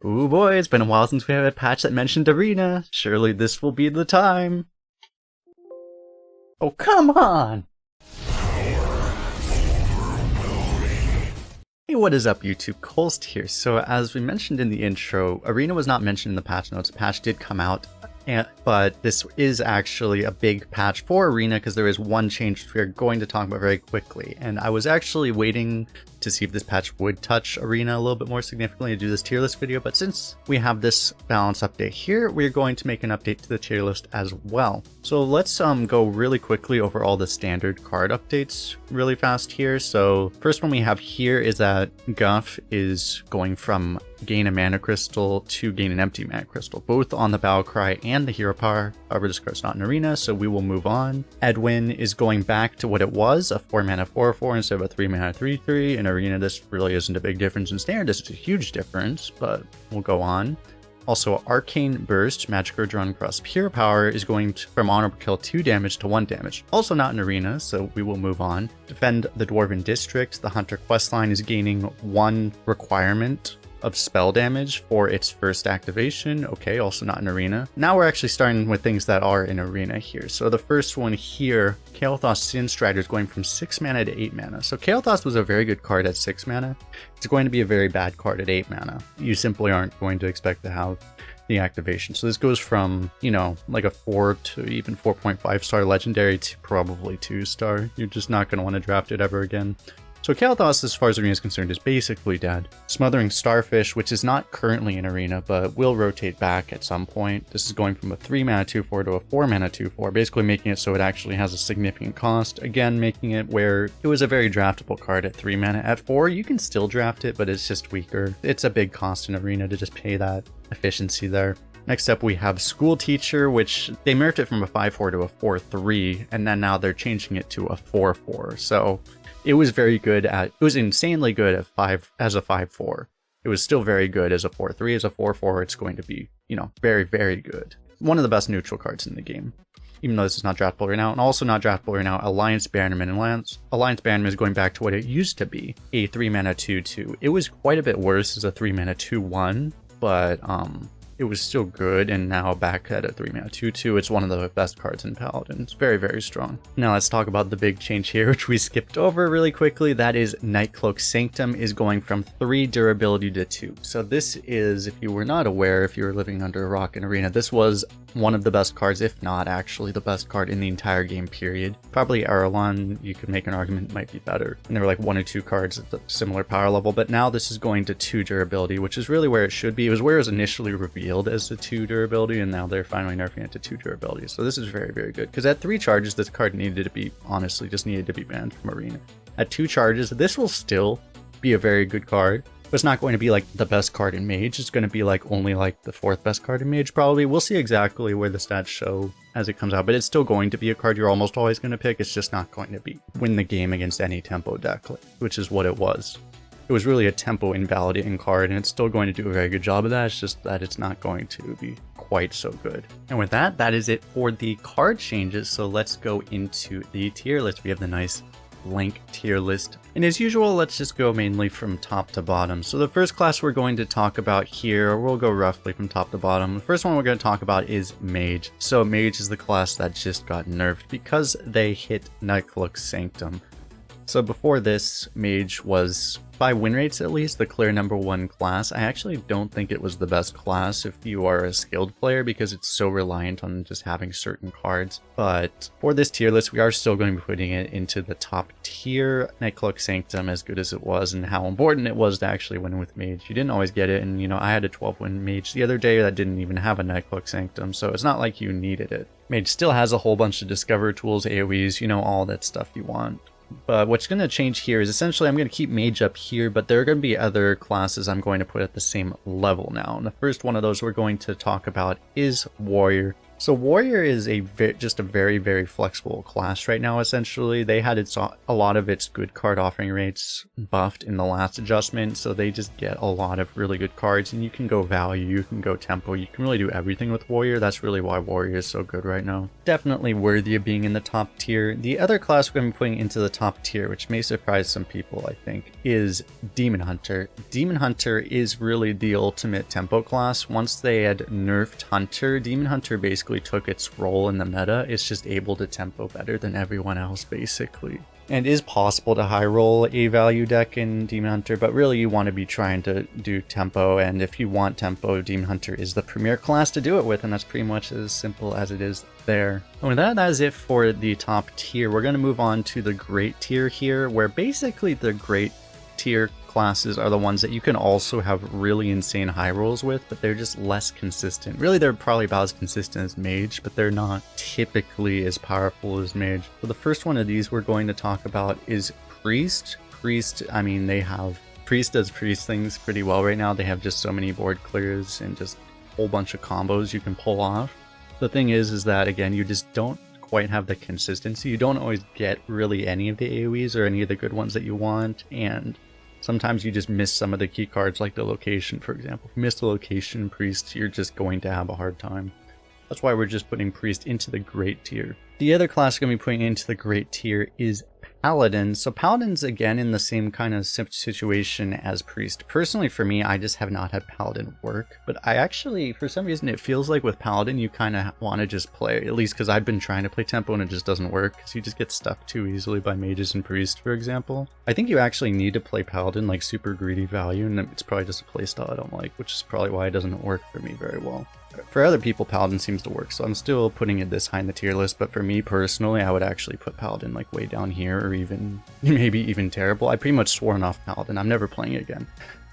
Ooh boy, it's been a while since we had a patch that mentioned Arena. Surely this will be the time. Oh, come on! Hey, what is up YouTube? Kolst here. So as we mentioned in the intro, Arena was not mentioned in the patch notes. The patch did come out, but this is actually a big patch for Arena because there is one change which we are going to talk about very quickly. And I was actually waiting to see if this patch would touch Arena a little bit more significantly to do this tier list video, but since we have this balance update here, we're going to make an update to the tier list as well. So let's go really quickly over all the standard card updates really fast here. So first one we have here is that Guff is going from gain a mana crystal to gain an empty mana crystal, both on the battle cry and the hero power. However, this card's not in Arena, so we will move on. Edwin is going back to what it was, a 4 mana 4/4 instead of a 3 mana 3/3. In Arena, this really isn't a big difference. In Standard, this is a huge difference, but we'll go on. Also, Arcane Burst, magic card drawn across hero power, is going from honorable kill 2 damage to 1 damage. Also not in Arena, so we will move on. Defend the Dwarven District. The Hunter questline is gaining 1 requirement of spell damage for its first activation. Okay, also not in Arena. Now we're actually starting with things that are in Arena here. So the first one here, Kael'thas Sin Strider is going from 6 mana to 8 mana. So Kael'thas was a very good card at 6 mana. It's going to be a very bad card at 8 mana. You simply aren't going to expect to have the activation. So this goes from, you know, like a 4 to even 4.5 star legendary to probably 2 star. You're just not going to want to draft it ever again. So Kael'thas, as far as Arena is concerned, is basically dead. Smothering Starfish, which is not currently in Arena, but will rotate back at some point. This is going from a 3 mana 2/4 to a 4 mana 2/4, basically making it so it actually has a significant cost. Again, making it where it was a very draftable card at 3 mana. At 4, you can still draft it, but it's just weaker. It's a big cost in Arena to just pay that efficiency there. Next up, we have School Teacher, which they nerfed it from a 5/4 to a 4/3, and then now they're changing it to a 4/4. So it was very good it was insanely good at 5 as a 5/4. It was still very good as a 4/3. As a 4/4, it's going to be, you know, very, very good. One of the best neutral cards in the game, even though this is not draftable right now. And also not draftable right now, Alliance Bannerman. And Alliance Bannerman is going back to what it used to be, a 3 mana 2/2. It was quite a bit worse as a 3 mana 2/1, but it was still good, and now back at a 3 mana 2/2, it's one of the best cards in Paladin. It's very, very strong. Now let's talk about the big change here, which we skipped over really quickly. That is Nightcloak Sanctum is going from 3 durability to 2. So this is, if you were not aware, if you were living under a rock in Arena, this was one of the best cards, if not actually the best card in the entire game period. Probably Aralon, you could make an argument, might be better. And there were like 1 or 2 cards at the similar power level, but now this is going to 2 durability, which is really where it should be. It was where it was initially revealed as a 2 durability, and now they're finally nerfing it to 2 durability. So this is very, very good, because at 3 charges, this card needed to be, honestly, just needed to be banned from Arena. At 2 charges, this will still be a very good card, but it's not going to be like the best card in Mage. It's going to be like only like the 4th best card in Mage, probably. We'll see exactly where the stats show as it comes out, but it's still going to be a card you're almost always going to pick. It's just not going to be win the game against any tempo deck, which is what it was. It was really a tempo invalidating card, and it's still going to do a very good job of that. It's just that it's not going to be quite so good. And with that, that is it for the card changes. So let's go into the tier list. We have the nice Link tier list. And as usual, let's just go mainly from top to bottom. So the first class we're going to talk about here, we'll go roughly from top to bottom. The first one we're going to talk about is Mage. So Mage is the class that just got nerfed because they hit Nightcloak Sanctum. So before this, Mage was, by win rates at least, the clear #1 class. I actually don't think it was the best class if you are a skilled player, because it's so reliant on just having certain cards. But for this tier list, we are still going to be putting it into the top tier. Nightcloak Sanctum, as good as it was, and how important it was to actually win with Mage. You didn't always get it, and you know, I had a 12-win Mage the other day that didn't even have a Nightcloak Sanctum, so it's not like you needed it. Mage still has a whole bunch of Discover tools, AoEs, you know, all that stuff you want. But what's going to change here is essentially I'm going to keep Mage up here, but there are going to be other classes I'm going to put at the same level now. And the first one of those we're going to talk about is Warrior. So Warrior is just a very, very flexible class right now, essentially. They had a lot of its good card offering rates buffed in the last adjustment, so they just get a lot of really good cards, and you can go value, you can go tempo, you can really do everything with Warrior. That's really why Warrior is so good right now. Definitely worthy of being in the top tier. The other class we're going to be putting into the top tier, which may surprise some people, I think, is Demon Hunter. Demon Hunter is really the ultimate tempo class. Once they had nerfed Hunter, Demon Hunter basically took its role in the meta. It's just able to tempo better than everyone else, basically. And it is possible to high roll a value deck in Demon Hunter, but really you want to be trying to do tempo, and if you want tempo, Demon Hunter is the premier class to do it with, and that's pretty much as simple as it is there. And with that is it for the top tier. We're going to move on to the great tier here, where basically the great tier classes are the ones that you can also have really insane high rolls with, but they're just less consistent. Really, they're probably about as consistent as Mage, but they're not typically as powerful as Mage. So the first one of these we're going to talk about is Priest. Priest, I mean, Priest does Priest things pretty well right now. They have just so many board clears and just a whole bunch of combos you can pull off. The thing is that, again, you just don't quite have the consistency. You don't always get really any of the AoEs or any of the good ones that you want, and sometimes you just miss some of the key cards, like the location, for example. If you miss the location, Priest, you're just going to have a hard time. That's why we're just putting Priest into the great tier. The other class we're going to be putting into the great tier is Paladin. So Paladin's again in the same kind of situation as Priest. Personally, for me, I just have not had Paladin work, but I actually, for some reason, it feels like with Paladin, you kind of want to just play, at least because I've been trying to play tempo and it just doesn't work, because you just get stuck too easily by mages and Priest, for example. I think you actually need to play Paladin like super greedy value, and it's probably just a playstyle I don't like, which is probably why it doesn't work for me very well. For other people, Paladin seems to work, so I'm still putting it this high in the tier list, but for me personally, I would actually put Paladin like way down here, or even maybe even terrible. I pretty much sworn off Paladin. I'm never playing it again.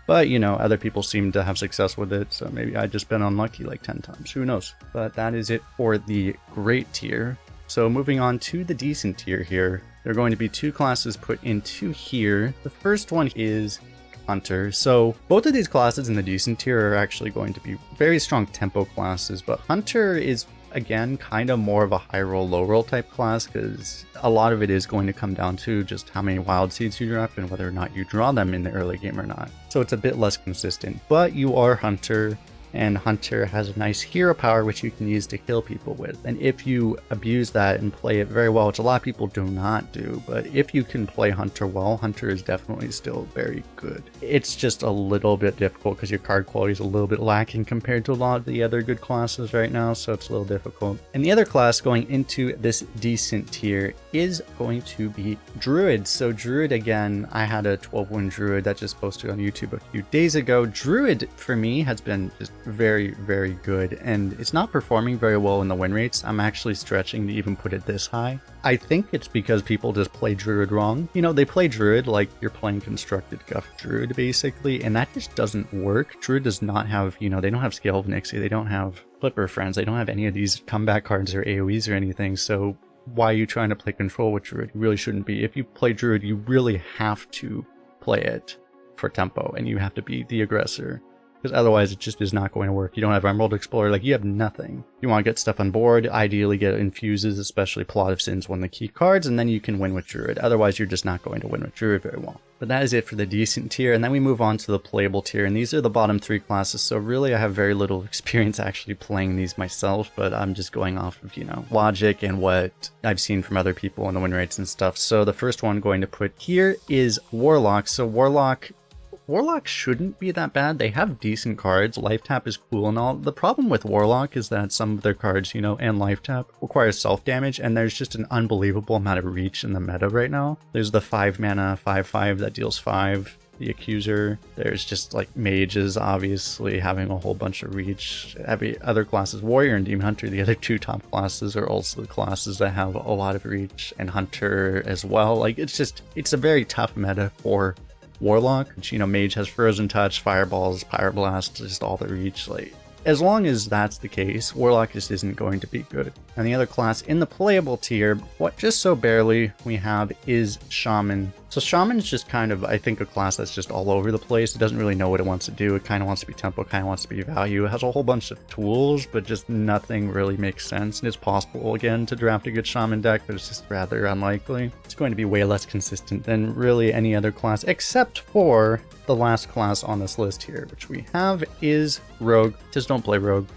But, you know, other people seem to have success with it, so maybe I've just been unlucky like 10 times. Who knows? But that is it for the great tier. So moving on to the decent tier here, there are going to be two classes put into here. The first one is Hunter. So both of these classes in the decent tier are actually going to be very strong tempo classes, but Hunter is again kind of more of a high roll low roll type class, because a lot of it is going to come down to just how many wild seeds you drop and whether or not you draw them in the early game or not. So it's a bit less consistent, but you are Hunter, and Hunter has a nice hero power which you can use to kill people with. And if you abuse that and play it very well, which a lot of people do not do, but if you can play Hunter well, Hunter is definitely still very good. It's just a little bit difficult because your card quality is a little bit lacking compared to a lot of the other good classes right now, so it's a little difficult. And the other class going into this decent tier is going to be Druid. So Druid, again, I had a 12-win Druid that just posted on YouTube a few days ago. Druid, for me, has been just very, very good, and it's not performing very well in the win rates. I'm actually stretching to even put it this high. I think it's because people just play Druid wrong. You know, they play Druid like you're playing Constructed Guff Druid, basically, and that just doesn't work. Druid does not have, you know, they don't have Scale of Nixie, they don't have Flipper Friends, they don't have any of these comeback cards or AoEs or anything, so why are you trying to play Control with Druid? You really shouldn't be. If you play Druid, you really have to play it for tempo, and you have to be the aggressor, because otherwise it just is not going to work. You don't have Emerald Explorer, like you have nothing. You want to get stuff on board, ideally get infuses, especially Plot of Sins, one of the key cards, and then you can win with Druid. Otherwise you're just not going to win with Druid very well. But that is it for the decent tier, and then we move on to the playable tier, and these are the bottom three classes, so really I have very little experience actually playing these myself, but I'm just going off of, you know, logic and what I've seen from other people and the win rates and stuff. So the first one I'm going to put here is Warlock. So Warlock shouldn't be that bad. They have decent cards. Life Tap is cool and all. The problem with Warlock is that some of their cards, you know, and Life Tap require self-damage, and there's just an unbelievable amount of reach in the meta right now. There's the 5-mana 5/5 that deals 5, the Accuser. There's just like mages, obviously, having a whole bunch of reach. Every other classes, Warrior and Demon Hunter, the other two top classes, are also the classes that have a lot of reach, and Hunter as well. Like, it's a very tough meta for Warlock, which, you know, Mage has Frozen Touch, Fireballs, Pyroblast, just all the reach. Like, as long as that's the case, Warlock just isn't going to be good. And the other class in the playable tier, what just so barely we have, is Shaman. So Shaman's just kind of, I think, a class that's just all over the place. It doesn't really know what it wants to do. It kind of wants to be tempo, kind of wants to be value. It has a whole bunch of tools, but just nothing really makes sense. And it's possible, again, to draft a good Shaman deck, but it's just rather unlikely. It's going to be way less consistent than really any other class, except for the last class on this list here, which we have is Rogue. Just don't play Rogue.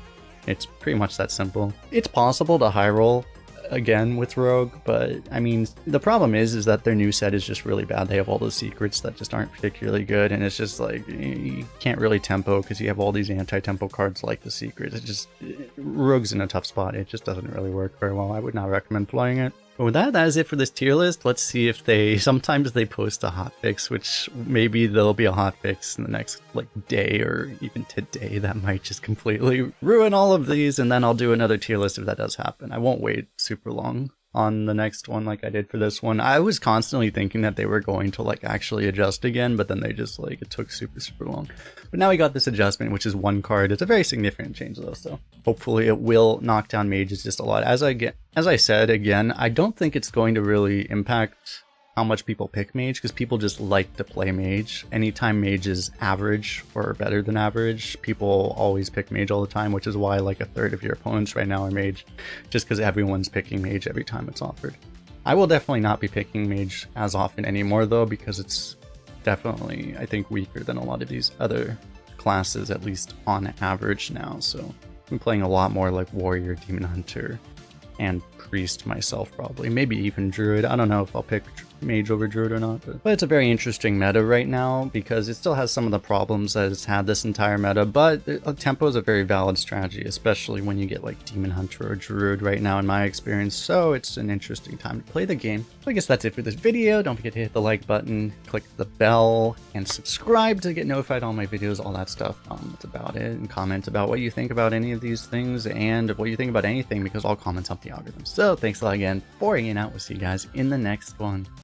It's pretty much that simple. It's possible to high roll again with Rogue, but I mean, the problem is that their new set is just really bad. They have all those secrets that just aren't particularly good, and it's just like, you can't really tempo because you have all these anti-tempo cards like the secrets. Rogue's in a tough spot. It just doesn't really work very well. I would not recommend playing it. But with that is it for this tier list. Let's see if sometimes they post a hotfix, which maybe there'll be a hotfix in the next day or even today that might just completely ruin all of these, and then I'll do another tier list if that does happen. I won't wait super long on the next one like I did for this one. I was constantly thinking that they were going to actually adjust again, but then they just it took super long. But now we got this adjustment, which is one card. It's a very significant change though, so hopefully it will knock down mages just a lot. As I said again, I don't think it's going to really impact how much people pick mage, because people just like to play mage. Anytime mage is average or better than average, people always pick mage all the time, which is why a third of your opponents right now are mage, just because everyone's picking mage every time it's offered. I will definitely not be picking mage as often anymore though, because it's definitely, I think, weaker than a lot of these other classes, at least on average now. So I'm playing a lot more like warrior, demon hunter, and priest myself, probably, maybe even druid. I don't know if I'll pick mage over druid or not, but it's a very interesting meta right now because it still has some of the problems that it's had this entire meta, but tempo is a very valid strategy, especially when you get demon hunter or druid right now in my experience. So it's an interesting time to play the game. So I guess that's it for this video. Don't forget to hit the like button, click the bell, and subscribe to get notified on my videos, all that stuff. That's about it. And comment about what you think about any of these things and what you think about anything, because all comments help the algorithm. So thanks a lot again for hanging out. We'll see you guys in the next one.